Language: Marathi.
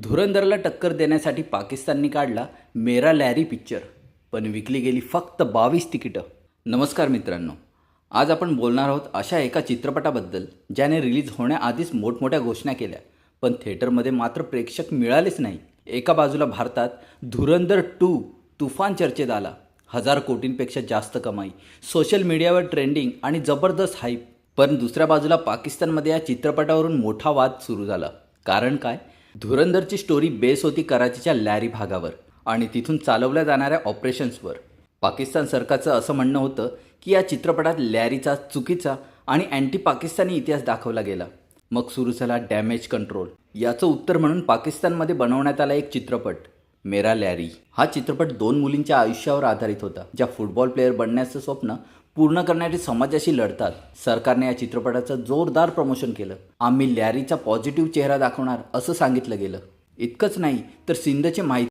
धुरंधरला टक्कर देण्यासाठी पाकिस्तानने काढला मेरा लॅरी पिक्चर, पण विकली गेली फक्त 22 तिकीटं. नमस्कार मित्रांनो, आज आपण बोलणार आहोत अशा एका चित्रपटाबद्दल ज्याने रिलीज होण्याआधीच मोठमोठ्या घोषणा केल्या, पण थिएटरमध्ये मात्र प्रेक्षक मिळालेच नाही. एका बाजूला भारतात धुरंधर 2 तुफान चर्चेत आला, 1000 कोटींपेक्षा जास्त कमाई, सोशल मीडियावर ट्रेंडिंग आणि जबरदस्त हाईप. पण दुसऱ्या बाजूला पाकिस्तानमध्ये या चित्रपटावरून मोठा वाद सुरू झाला. कारण काय? धुरंधरची स्टोरी बेस होती कराचीच्या लॅरी भागावर आणि तिथून चालवल्या जाणाऱ्या ऑपरेशन्सवर. पाकिस्तान सरकारचं असं म्हणणं होतं की या चित्रपटात लॅरीचा चुकीचा आणि अँटी पाकिस्तानी इतिहास दाखवला गेला. मग सुरू झाला डॅमेज कंट्रोल. याचं उत्तर म्हणून पाकिस्तानमध्ये बनवण्यात आला एक चित्रपट मेरा लॅरी. हा चित्रपट 2 मुलींच्या आयुष्यावर आधारित होता, ज्या फुटबॉल प्लेअर बनण्याचं स्वप्न पूर्ण करण्यासाठी समाजाशी लढतात. सरकारने या चित्रपटाचं जोरदार प्रमोशन केलं. आम्ही लॅरीचा पॉझिटिव्ह चेहरा दाखवणार असं सांगितलं गेलं. इतकंच नाही तर सिंधची माहिती